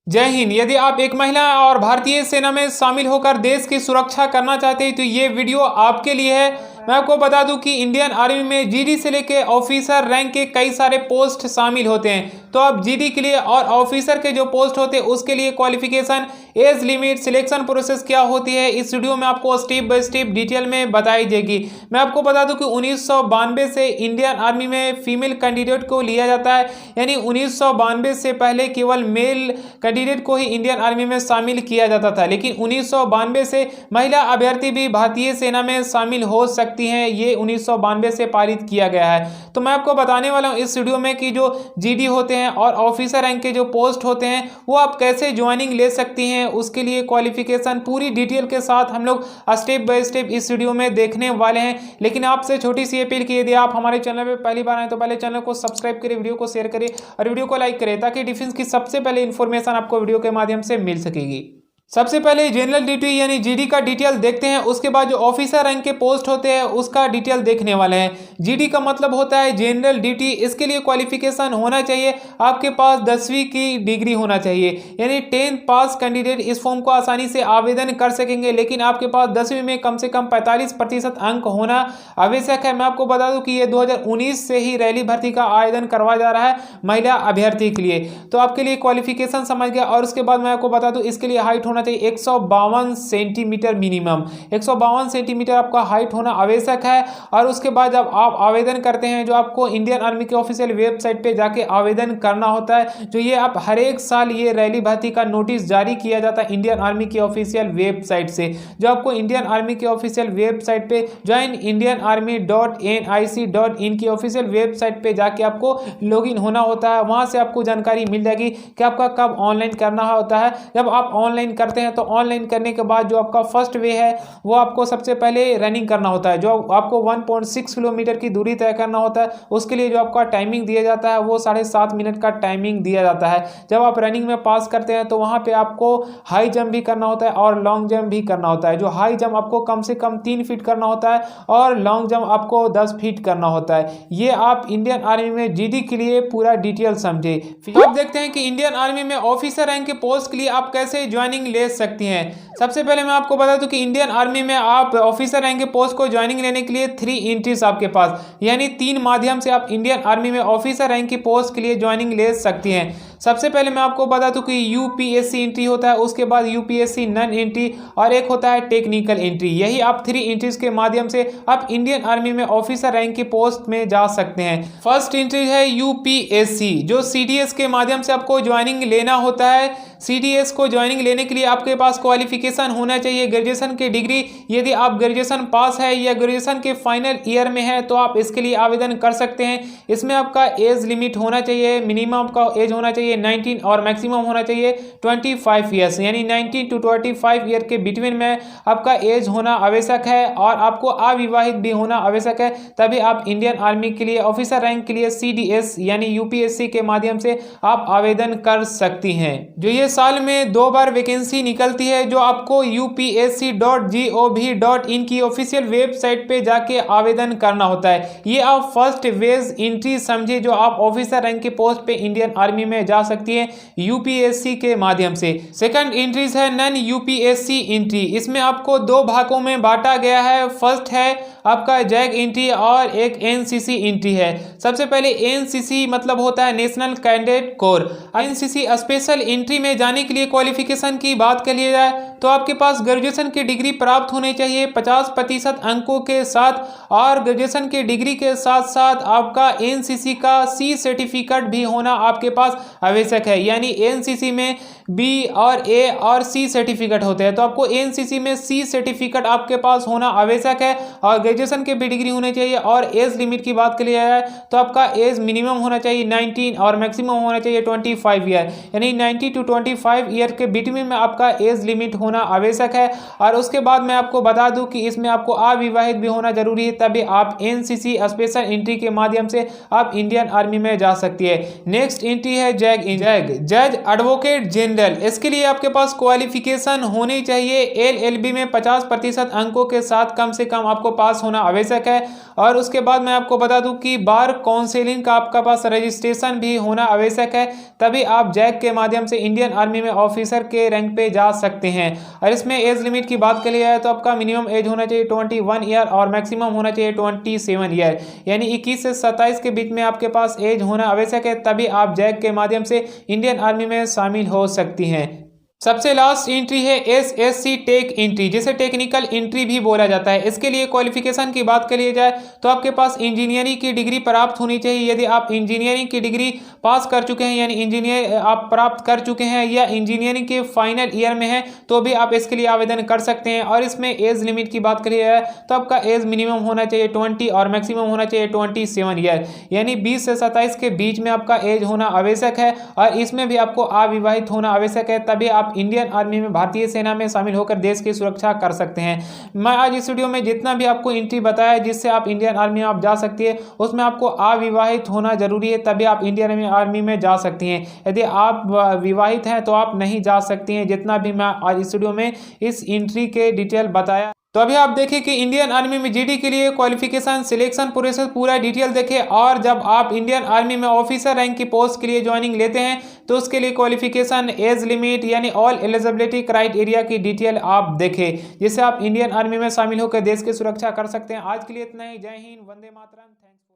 जय हिंद। यदि आप एक महिला और भारतीय सेना में शामिल होकर देश की सुरक्षा करना चाहते हैं तो ये वीडियो आपके लिए है। मैं आपको बता दूं कि इंडियन आर्मी में जीडी से लेकर ऑफिसर रैंक के कई सारे पोस्ट शामिल होते हैं। तो आप जीडी के लिए और ऑफिसर के जो पोस्ट होते हैं उसके लिए qualification, age limit, selection process क्या होती है, इस वीडियो में आपको स्टेप बाय स्टेप डिटेल में बताई जाएगी। मैं आपको बता दूं कि 1992 से इंडियन आर्मी में फीमेल कैंडिडेट को लिया जाता है, यानी 1992 से पहले केवल मेल कैंडिडेट को ही इंडियन आर्मी में शामिल किया जाता था, लेकिन 1992 से महिला अभ्यर्थी भी भारतीय सेना में शामिल हो सकती हैं। ये 1992 से पारित किया गया है। तो मैं आपको बताने वाला हूं इस वीडियो में कि जो जीडी होते हैं और ऑफिसर रैंक के जो पोस्ट होते हैं वो आप कैसे ज्वाइनिंग ले सकती हैं, उसके लिए क्वालिफिकेशन पूरी डिटेल के साथ हम लोग स्टेप बाय स्टेप इस वीडियो में देखने वाले हैं। लेकिन आपसे छोटी सी अपील की, यदि आप हमारे चैनल पर पहली बार आए तो पहले चैनल को सब्सक्राइब करें, वीडियो को शेयर करें और वीडियो को लाइक करें ताकि डिफेंस की सबसे पहले इंफॉर्मेशन आपको वीडियो के माध्यम से मिल सकेगी। सबसे पहले जनरल ड्यूटी यानी जीडी का डिटेल देखते हैं, उसके बाद जो ऑफिसर रैंक के पोस्ट होते हैं उसका डिटेल देखने वाले हैं। जीडी का मतलब होता है जनरल ड्यूटी। इसके लिए क्वालिफिकेशन होना चाहिए, आपके पास 10वीं की डिग्री होना चाहिए, यानी 10th पास कैंडिडेट इस फॉर्म को आसानी से आवेदन कर सकेंगे, लेकिन आपके पास 10वीं में कम से कम 45% अंक होना आवश्यक है। मैं आपको बता दूं कि ये 2019 से ही रैली भर्ती का आवेदन करवाया जा रहा है महिला अभ्यर्थी के लिए। तो आपके लिए क्वालिफिकेशन समझ गया। और उसके बाद मैं आपको बता दूं इसके लिए हाइट होना चाहिए 152 सेंटीमीटर मिनिमम, 152 सेंटीमीटर आपका हाइट होना आवश्यक है। और उसके बाद जब आप आवेदन करते हैं, जो आपको इंडियन आर्मी के ऑफिशियल वेबसाइट पे जाके आवेदन करना होता है, जो ये आप हर एक साल ये रैली भर्ती का नोटिस जारी किया जाता है इंडियन आर्मी की ऑफिशियल वेबसाइट से, जो आपको इंडियन आर्मी की ऑफिशियल वेबसाइट पे joinindianarmy.nic.in की ऑफिशियल वेबसाइट पे जाके आपको लॉगिन होना होता है। वहां से आपको जानकारी मिल जाएगी कि आपका कब ऑनलाइन करना होता है। जब आप ऑनलाइन करते हैं तो ऑनलाइन करने के बाद जो आपका फर्स्ट वे है वो आपको सबसे पहले रनिंग करना होता है, जो आपको 1.6 किलोमीटर की दूरी तय करना होता है। उसके लिए जो आपका टाइमिंग दिया जाता है वो 7.5 मिनट का टाइमिंग दिया जाता है। जब आप रनिंग में पास करते हैं तो वहां पे आपको हाई जंप भी करना होता है और लॉन्ग जंप भी करना होता है। जो हाई जंप आपको कम से कम 3 फीट करना होता है और लॉन्ग जंप आपको 10 फीट करना होता है। ये आप इंडियन आर्मी में जीडी के लिए पूरा डिटेल समझे। अब देखते हैं कि इंडियन आर्मी में ऑफिसर रैंक के पोस्ट के लिए आप कैसे ज्वाइनिंग ले सकती हैं। सबसे पहले मैं आपको बता दूं कि इंडियन आर्मी में आप ऑफिसर रैंक के पोस्ट को ज्वाइनिंग लेने के लिए 3 एंट्रीज आपके पास, यानी 3 माध्यम से आप इंडियन आर्मी में ऑफिसर रैंक की पोस्ट के लिए ज्वाइनिंग ले सकती हैं। सबसे पहले मैं आपको बता दूं कि यूपीएससी एंट्री होता है, उसके बाद यूपीएससी नन एंट्री और एक होता है टेक्निकल एंट्री। यही आप 3 एंट्रीज के माध्यम से आप इंडियन आर्मी में ऑफिसर रैंक की पोस्ट में जा सकते हैं। फर्स्ट एंट्री है यूपीएससी, जो सीडीएस के माध्यम से आपको ज्वाइनिंग लेना होता है। सीडीएस को ज्वाइनिंग लेने के लिए आपके पास क्वालिफिकेशन होना चाहिए ग्रेजुएशन की डिग्री। यदि आप ग्रेजुएशन पास है या ग्रेजुएशन के फाइनल ईयर में है तो आप इसके लिए आवेदन कर सकते हैं। इसमें आपका एज लिमिट होना चाहिए, मिनिमम आपका एज होना चाहिए 19 और मैक्सिमम होना चाहिए 25 ईयर्स, यानी 19 to 25 ईयर के बिटवीन में आपका एज होना आवश्यक है और आपको अविवाहित भी होना आवश्यक है, तभी आप इंडियन आर्मी के लिए ऑफिसर रैंक के लिए सीडीएस यानी यूपीएससी के माध्यम से आप आवेदन कर सकती हैं। जो ये साल में 2 बार वैकेंसी निकलती है, जो आपको upsc.gov.in की ऑफिशियल वेबसाइट पे जाके आवेदन करना होता है। ये आप फर्स्ट वेज एंट्री समझे, जो आप ऑफिसर रैंक के पोस्ट पे इंडियन आर्मी में जा सकती है यूपीएससी के माध्यम से। सेकंड एंट्रीज है नन यूपीएससी एंट्री। इसमें आपको 2 भागों में बांटा गया है। फर्स्ट है आपका जैग एंट्री और एक एनसीसी एंट्री है। सबसे पहले एनसीसी मतलब होता है national cadet corps. NCC special entry में जाने के लिए क्वालिफिकेशन की बात कर लिया जाए तो आपके पास ग्रेजुएशन की डिग्री प्राप्त होनी चाहिए 50% अंकों के साथ, और ग्रेजुएशन की डिग्री के साथ साथ आपका एनसीसी का सी सर्टिफिकेट भी होना आपके पास आवश्यक है। यानी एनसीसी में बी और ए और सी सर्टिफिकेट होते हैं, तो आपको एनसीसी में सी सर्टिफिकेट आपके पास होना आवश्यक है और ग्रेजुएशन की भी डिग्री होनी चाहिए। और एज लिमिट की बात कर लिया जाए तो आपका एज मिनिमम होना चाहिए 19 और मैक्सिमम होना चाहिए 25 ईयर, यानी 90 to 25 ईयर के बिटवीन में आपका एज लिमिट होना आवश्यक है। और उसके बाद मैं आपको बता दूं कि इसमें आपको अविवाहित भी होना जरूरी है, तभी आप एनसीसी स्पेशल एंट्री के माध्यम से आप इंडियन आर्मी में जा सकती है। नेक्स्ट एंट्री है जैग जज एडवोकेट जनरल। इसके लिए आपके पास क्वालिफिकेशन होनी चाहिए एलएलबी में 50% अंकों के साथ कम से कम आपको पास पास होना आवश्यक है। और उसके बाद मैं आपको बता दूं कि बार काउंसिलिंग का आपका पास रजिस्ट्रेशन भी होना आवश्यक है, तभी आप जैक के माध्यम से इंडियन आर्मी में ऑफिसर के रैंक पे जा सकते हैं। और इसमें एज लिमिट की बात के लिए है तो आपका मिनिमम एज होना चाहिए 21 ईयर और मैक्सिमम होना चाहिए 27 ईयर, यानी 21 से 27 के बीच में आपके पास एज होना आवश्यक है, तभी आप जैक के माध्यम से इंडियन आर्मी में शामिल हो सकती हैं। सबसे लास्ट एंट्री है एसएससी टेक एंट्री, जिसे टेक्निकल एंट्री भी बोला जाता है। इसके लिए क्वालिफिकेशन की बात करी जाए तो आपके पास इंजीनियरिंग की डिग्री प्राप्त होनी चाहिए। यदि आप इंजीनियरिंग की डिग्री पास कर चुके हैं, यानी इंजीनियर आप प्राप्त कर चुके हैं या इंजीनियरिंग के फाइनल ईयर में हैं, तो भी आप इसके लिए आवेदन कर सकते हैं। और इसमें एज लिमिट की बात करी जाए तो आपका एज मिनिमम होना चाहिए 20 और मैक्सिमम होना चाहिए 27 ईयर, यानी 20 से 27 के बीच में आपका एज होना आवश्यक है। और इसमें भी आपको अविवाहित होना आवश्यक है, तभी आप इंडियन आर्मी में, भारतीय सेना में शामिल होकर देश की सुरक्षा कर सकते हैं। मैं आज इस वीडियो में जितना भी आपको एंट्री बताया जिससे आप इंडियन आर्मी में आप जा सकती है, उसमें आपको अविवाहित होना जरूरी है, तभी आप इंडियन आर्मी में जा सकती हैं। यदि आप विवाहित हैं तो आप नहीं जा सकती हैं। जितना भी मैं आज इस वीडियो में इस एंट्री के डिटेल बताया, तो अभी आप देखें कि इंडियन आर्मी में जीडी के लिए क्वालिफिकेशन, सिलेक्शन प्रोसेस पूरा डिटेल देखें। और जब आप इंडियन आर्मी में ऑफिसर रैंक की पोस्ट के लिए ज्वाइनिंग लेते हैं तो उसके लिए क्वालिफिकेशन, एज लिमिट यानी ऑल एलिजिबिलिटी क्राइटेरिया की डिटेल आप देखें, जिससे आप इंडियन आर्मी में शामिल होकर देश की सुरक्षा कर सकते हैं। आज के लिए इतना ही। जय हिंद, वंदे मातरम। थैंक्स।